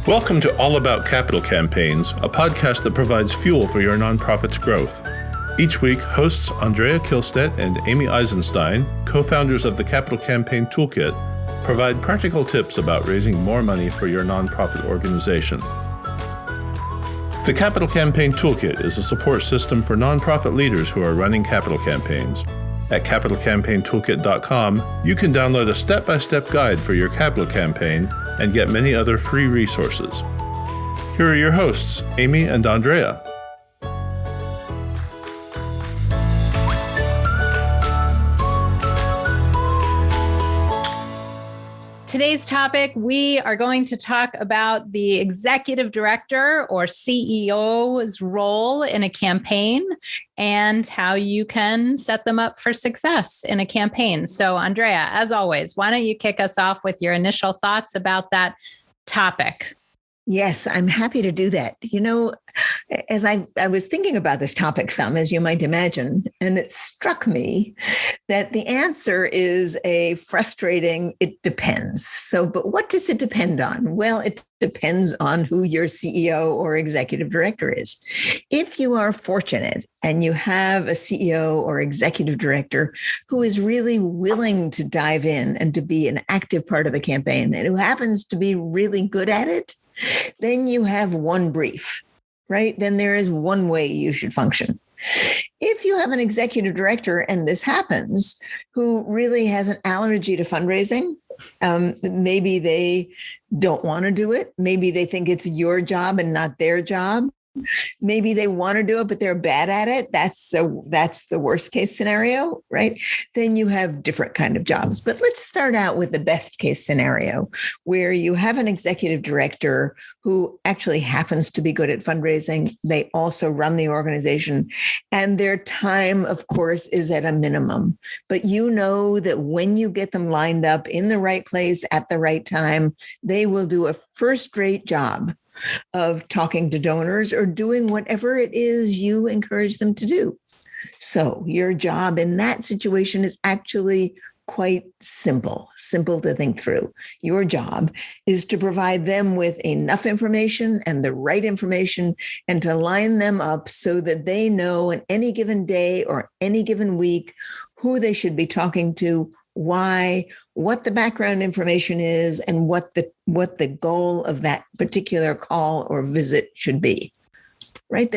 Welcome to All About Capital Campaigns, a podcast that provides fuel for your nonprofit's growth. Each week, hosts Andrea Kihlstedt and Amy Eisenstein, co-founders of the Capital Campaign Toolkit, provide practical tips about raising more money for your nonprofit organization. The Capital Campaign Toolkit is a support system for nonprofit leaders who are running capital campaigns. At capitalcampaigntoolkit.com, you can download a step-by-step guide for your capital campaign and get many other free resources. Here are your hosts, Amy and Andrea. Today's topic, we are going to talk about the executive director or CEO's role in a campaign and how you can set them up for success in a campaign. So, Andrea, as always, why don't you kick us off with your initial thoughts about that topic? Yes, I'm happy to do that. You know, as I was thinking about this topic some, as you might imagine, and it struck me that the answer is a frustrating, it depends. So, but what does it depend on? Well, it depends on who your CEO or executive director is. If you are fortunate and you have a CEO or executive director who is really willing to dive in and to be an active part of the campaign and who happens to be really good at it, then you have one brief, right? Then there is one way you should function. If you have an executive director, and this happens, who really has an allergy to fundraising, maybe they don't want to do it. Maybe they think it's your job and not their job. Maybe they want to do it, but they're bad at it. That's the worst case scenario, right? Then you have different kind of jobs. But let's start out with the best case scenario, where you have an executive director who actually happens to be good at fundraising. They also run the organization, and their time, of course, is at a minimum. But you know that when you get them lined up in the right place at the right time, they will do a first-rate job of talking to donors or doing whatever it is you encourage them to do. So your job in that situation is actually quite simple to think through. Your job is to provide them with enough information and the right information and to line them up so that they know on any given day or any given week who they should be talking to, why, what the background information is, and what the goal of that particular call or visit should be. Right?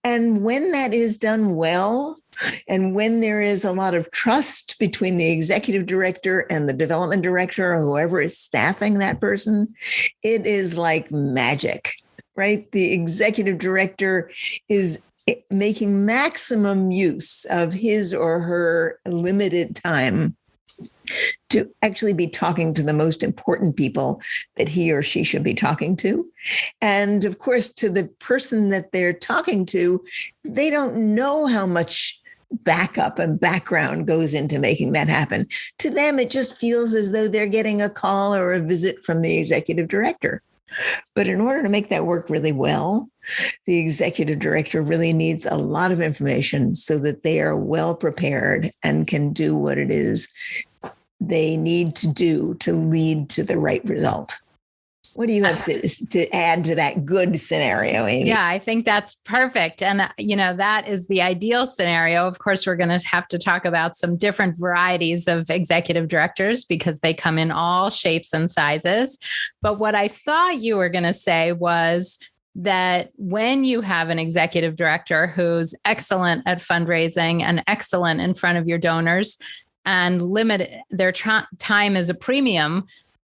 And when that is done well, and when there is a lot of trust between the executive director and the development director or whoever is staffing that person, it is like magic, right? The executive director is making maximum use of his or her limited time to actually be talking to the most important people that he or she should be talking to. And of course, to the person that they're talking to, they don't know how much backup and background goes into making that happen. To them, it just feels as though they're getting a call or a visit from the executive director. But in order to make that work really well, the executive director really needs a lot of information so that they are well prepared and can do what it is they need to do to lead to the right result. What do you have to add to that good scenario, Amy? Yeah, I think that's perfect. And, that is the ideal scenario. Of course, we're going to have to talk about some different varieties of executive directors because they come in all shapes and sizes. But what I thought you were going to say was that when you have an executive director who's excellent at fundraising and excellent in front of your donors and limit their time as a premium,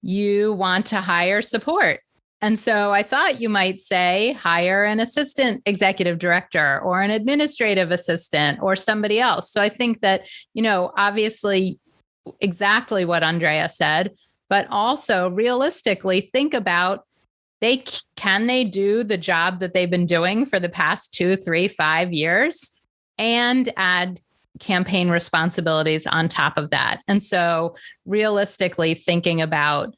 you want to hire support. And so I thought you might say hire an assistant executive director or an administrative assistant or somebody else. So I think that, obviously exactly what Andrea said, but also realistically think about can they do the job that they've been doing for the past 2, 3, 5 years and add campaign responsibilities on top of that. And so realistically thinking about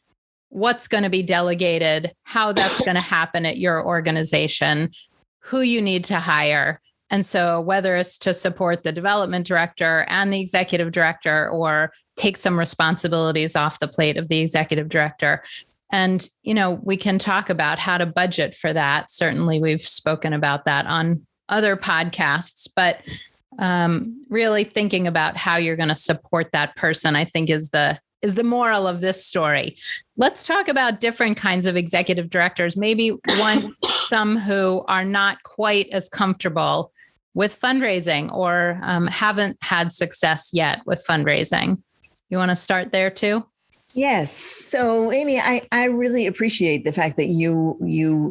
what's going to be delegated, how that's going to happen at your organization, who you need to hire. And so whether it's to support the development director and the executive director or take some responsibilities off the plate of the executive director, And, we can talk about how to budget for that. Certainly we've spoken about that on other podcasts, but really thinking about how you're going to support that person, I think is the moral of this story. Let's talk about different kinds of executive directors, maybe some who are not quite as comfortable with fundraising or haven't had success yet with fundraising. You want to start there too? Yes. So, Amy, I really appreciate the fact that you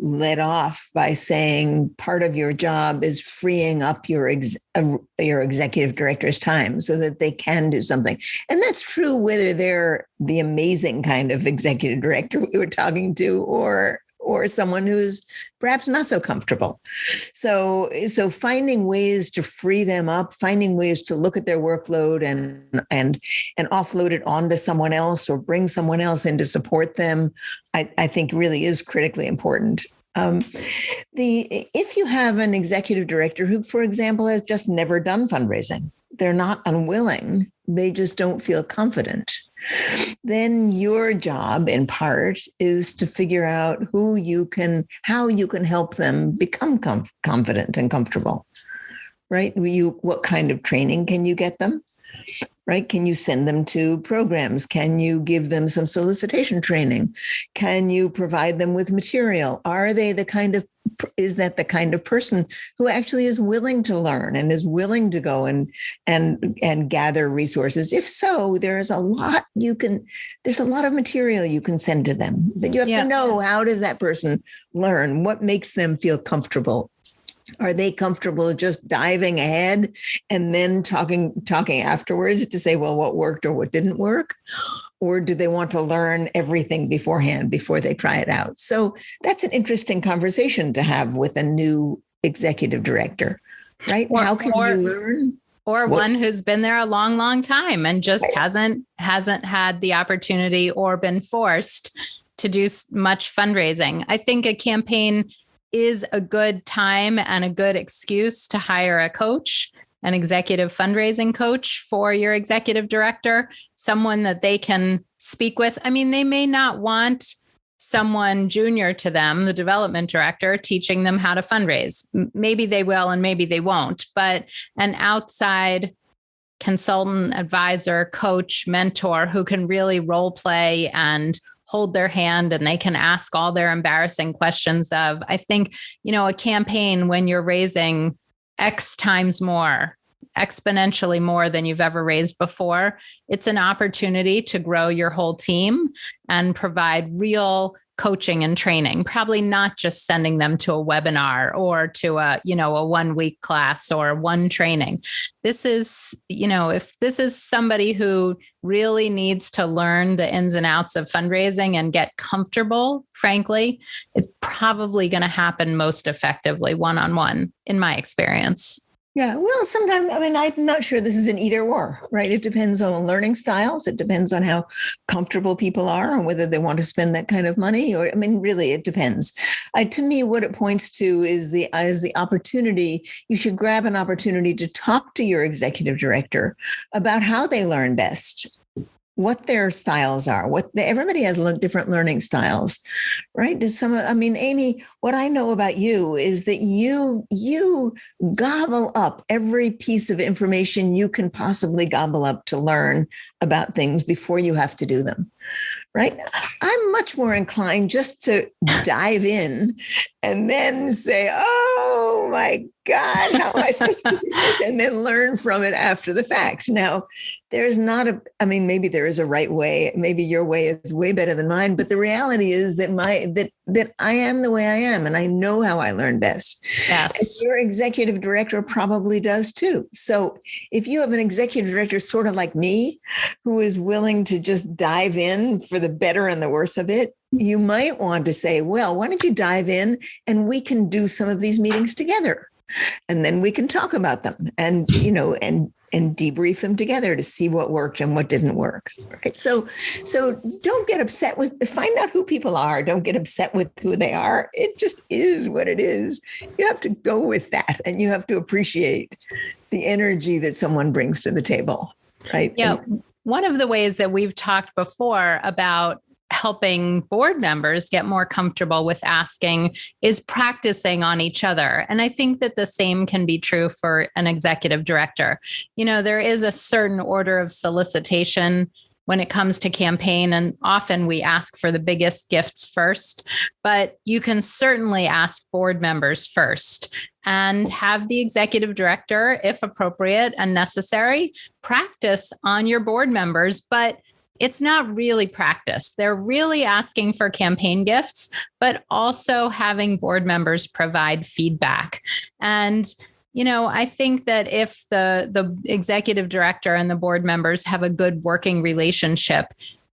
led off by saying part of your job is freeing up your executive director's time so that they can do something. And that's true whether they're the amazing kind of executive director we were talking to or someone who's perhaps not so comfortable. So finding ways to free them up, finding ways to look at their workload and offload it onto someone else or bring someone else in to support them, I think really is critically important. If you have an executive director who, for example, has just never done fundraising, they're not unwilling, they just don't feel confident, then your job in part is to figure out how you can help them become confident and comfortable, right? What kind of training can you get them? Right? Can you send them to programs? Can you give them some solicitation training? Can you provide them with material? Is that the kind of person who actually is willing to learn and is willing to go and gather resources? If so, there's a lot of material you can send to them, but you have to know, how does that person learn? What makes them feel comfortable? Are they comfortable just diving ahead and then talking afterwards to say, well, what worked or what didn't work? Or do they want to learn everything beforehand before they try it out? So that's an interesting conversation to have with a new executive director, right? How can you learn? Or one who's been there a long, long time and just hasn't had the opportunity or been forced to do much fundraising. I think a campaign is a good time and a good excuse to hire a coach, an executive fundraising coach for your executive director, someone that they can speak with. I mean, they may not want someone junior to them, the development director, teaching them how to fundraise. Maybe they will and maybe they won't, but an outside consultant, advisor, coach, mentor who can really role play and hold their hand and they can ask all their embarrassing questions of, I think, a campaign when you're raising X times more, exponentially more than you've ever raised before, it's an opportunity to grow your whole team and provide real coaching and training, probably not just sending them to a webinar or to a 1 week class or one training. This is, if this is somebody who really needs to learn the ins and outs of fundraising and get comfortable, frankly, it's probably going to happen most effectively one-on-one, in my experience. Yeah, well, sometimes, I'm not sure this is an either or, right? It depends on learning styles. It depends on how comfortable people are and whether they want to spend that kind of money. Really, it depends. To me, what it points to is the opportunity. You should grab an opportunity to talk to your executive director about how they learn best, what their styles are, everybody has different learning styles, right? Amy, what I know about you is that you gobble up every piece of information you can possibly gobble up to learn about things before you have to do them, right? I'm much more inclined just to dive in and then say, oh my God, how am I supposed to do this? And then learn from it after the fact. Now, there's not maybe there is a right way. Maybe your way is way better than mine. But the reality is that that I am the way I am and I know how I learn best. Yes. And your executive director probably does too. So if you have an executive director sort of like me, who is willing to just dive in for the better and the worse of it, you might want to say, well, why don't you dive in and we can do some of these meetings together. And then we can talk about them and debrief them together to see what worked and what didn't work. Right? So don't get upset find out who people are. Don't get upset with who they are. It just is what it is. You have to go with that and you have to appreciate the energy that someone brings to the table. Right. Yeah. One of the ways that we've talked before about helping board members get more comfortable with asking is practicing on each other. And I think that the same can be true for an executive director. There is a certain order of solicitation when it comes to campaign, and often we ask for the biggest gifts first, but you can certainly ask board members first and have the executive director, if appropriate and necessary, practice on your board members, but it's not really practice. They're really asking for campaign gifts, but also having board members provide feedback. And I think that if the executive director and the board members have a good working relationship,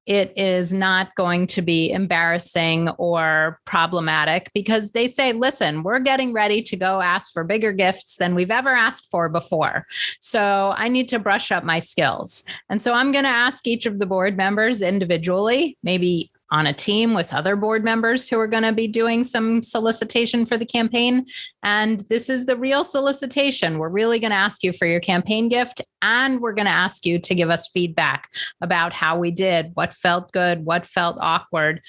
it is not going to be embarrassing or problematic because they say, listen, we're getting ready to go ask for bigger gifts than we've ever asked for before. So I need to brush up my skills. And so I'm going to ask each of the board members individually, maybe on a team with other board members who are going to be doing some solicitation for the campaign. And this is the real solicitation. We're really going to ask you for your campaign gift, and we're going to ask you to give us feedback about how we did, what felt good, what felt awkward,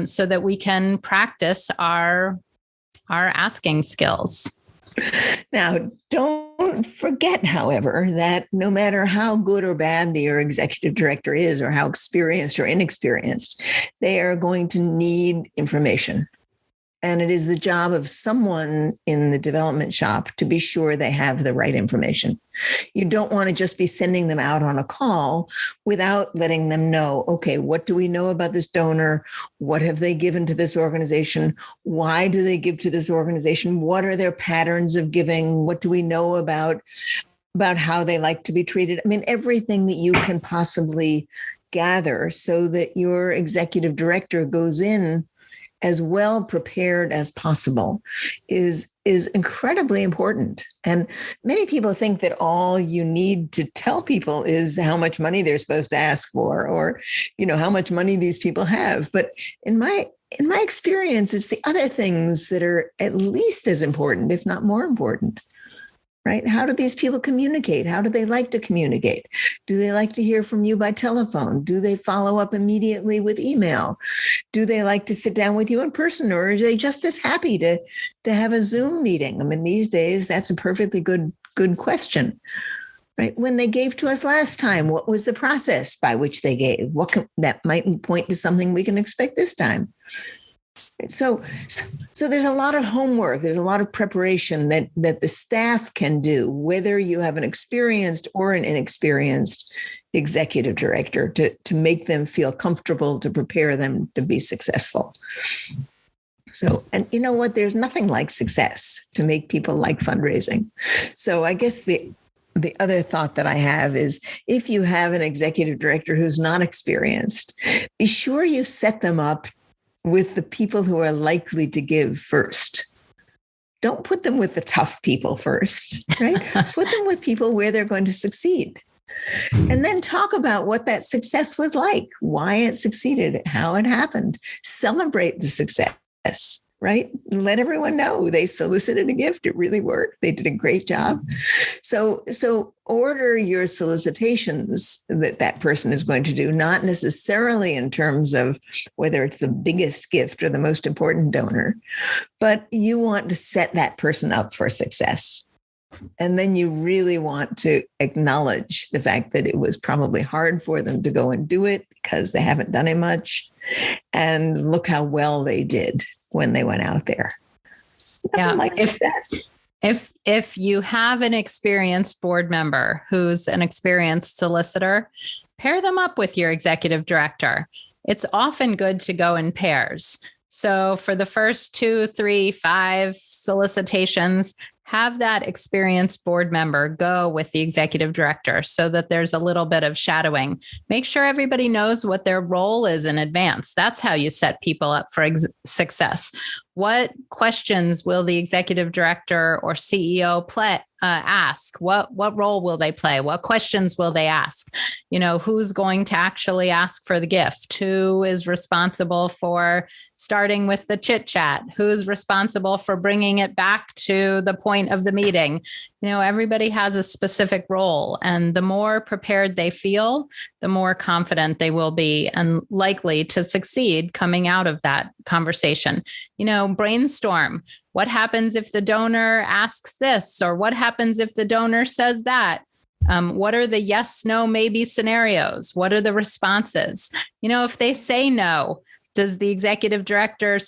so that we can practice our asking skills. Now, don't forget, however, that no matter how good or bad your executive director is, or how experienced or inexperienced, they are going to need information. And it is the job of someone in the development shop to be sure they have the right information. You don't want to just be sending them out on a call without letting them know, okay, what do we know about this donor? What have they given to this organization? Why do they give to this organization? What are their patterns of giving? What do we know about how they like to be treated? I mean, everything that you can possibly gather so that your executive director goes in as well prepared as possible is incredibly important. And many people think that all you need to tell people is how much money they're supposed to ask for, or, how much money these people have. But in my experience, it's the other things that are at least as important, if not more important. Right? How do these people communicate? How do they like to communicate? Do they like to hear from you by telephone? Do they follow up immediately with email? Do they like to sit down with you in person, or are they just as happy to have a Zoom meeting? I mean, these days, that's a perfectly good question. Right? When they gave to us last time, what was the process by which they gave? That might point to something we can expect this time. So there's a lot of homework. There's a lot of preparation that the staff can do, whether you have an experienced or an inexperienced executive director, to make them feel comfortable, to prepare them to be successful. So, and you know what? There's nothing like success to make people like fundraising. So I guess the other thought that I have is, if you have an executive director who's not experienced, be sure you set them up with the people who are likely to give first. Don't put them with the tough people first, right? Put them with people where they're going to succeed. And then talk about what that success was like, why it succeeded, how it happened. Celebrate the success, right? Let everyone know they solicited a gift. It really worked. They did a great job. So order your solicitations that person is going to do, not necessarily in terms of whether it's the biggest gift or the most important donor, but you want to set that person up for success. And then you really want to acknowledge the fact that it was probably hard for them to go and do it because they haven't done it much. And look how well they did when they went out there. Nothing like success. If you have an experienced board member who's an experienced solicitor, pair them up with your executive director. It's often good to go in pairs. So for the first 2, 3, 5 solicitations, have that experienced board member go with the executive director so that there's a little bit of shadowing. Make sure everybody knows what their role is in advance. That's how you set people up for success. What questions will the executive director or CEO ask? What role will they play? What questions will they ask? Who's going to actually ask for the gift? Who is responsible for starting with the chit chat? Who's responsible for bringing it back to the point of the meeting? Everybody has a specific role, and the more prepared they feel, the more confident they will be and likely to succeed coming out of that conversation. Brainstorm. What happens if the donor asks this, or what happens if the donor says that? What are the yes, no, maybe scenarios? What are the responses? If they say no, does the executive director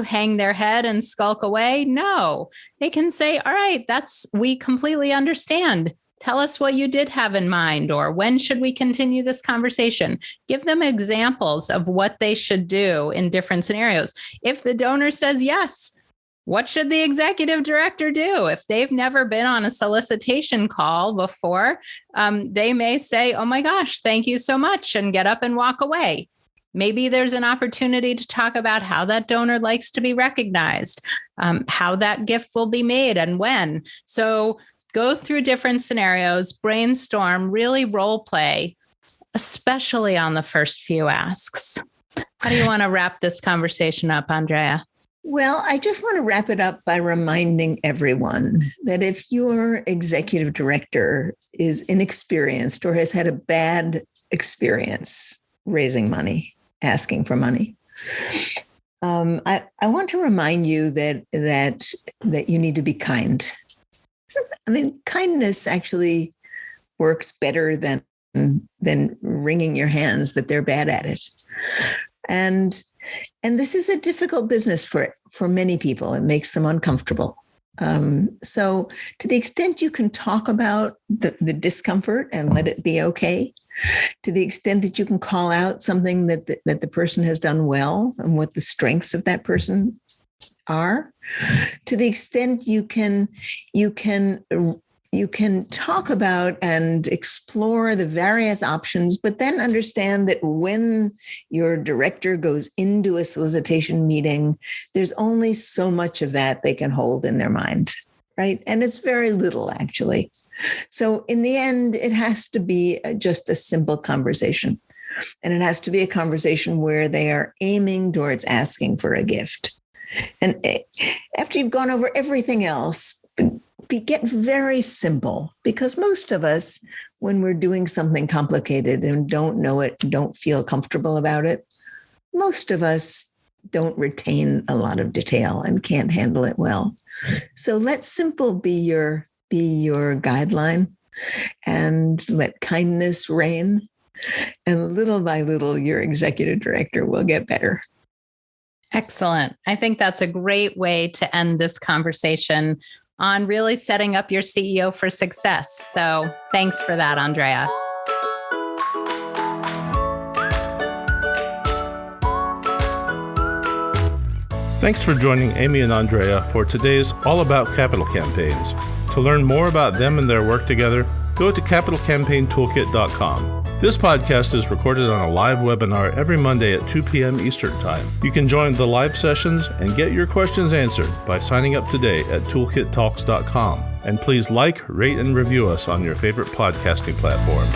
hang their head and skulk away? No, they can say, all right, we completely understand. Tell us what you did have in mind, or when should we continue this conversation? Give them examples of what they should do in different scenarios. If the donor says yes, what should the executive director do? If they've never been on a solicitation call before, they may say, oh my gosh, thank you so much, and get up and walk away. Maybe there's an opportunity to talk about how that donor likes to be recognized, how that gift will be made and when. So go through different scenarios, brainstorm, really role play, especially on the first few asks. How do you want to wrap this conversation up, Andrea? Well, I just want to wrap it up by reminding everyone that if your executive director is inexperienced or has had a bad experience raising money, asking for money, I want to remind you that you need to be kind. I mean, kindness actually works better than wringing your hands that they're bad at it. And this is a difficult business for many people. It makes them uncomfortable. So to the extent you can talk about the discomfort and let it be okay, to the extent that you can call out something that the person has done well and what the strengths of that person are, to the extent you can talk about and explore the various options, but then understand that when your director goes into a solicitation meeting, there's only so much of that they can hold in their mind, right? And it's very little, actually. So in the end, it has to be just a simple conversation. And it has to be a conversation where they are aiming towards asking for a gift. And after you've gone over everything else, get very simple, because most of us, when we're doing something complicated and don't know it, don't feel comfortable about it, most of us don't retain a lot of detail and can't handle it well. So let simple be your guideline, and let kindness reign. And little by little, your executive director will get better. Excellent. I think that's a great way to end this conversation on really setting up your CEO for success. So thanks for that, Andrea. Thanks for joining Amy and Andrea for today's All About Capital Campaigns. To learn more about them and their work together, go to capitalcampaigntoolkit.com. This podcast is recorded on a live webinar every Monday at 2 p.m. Eastern Time. You can join the live sessions and get your questions answered by signing up today at toolkittalks.com. And please like, rate, and review us on your favorite podcasting platform.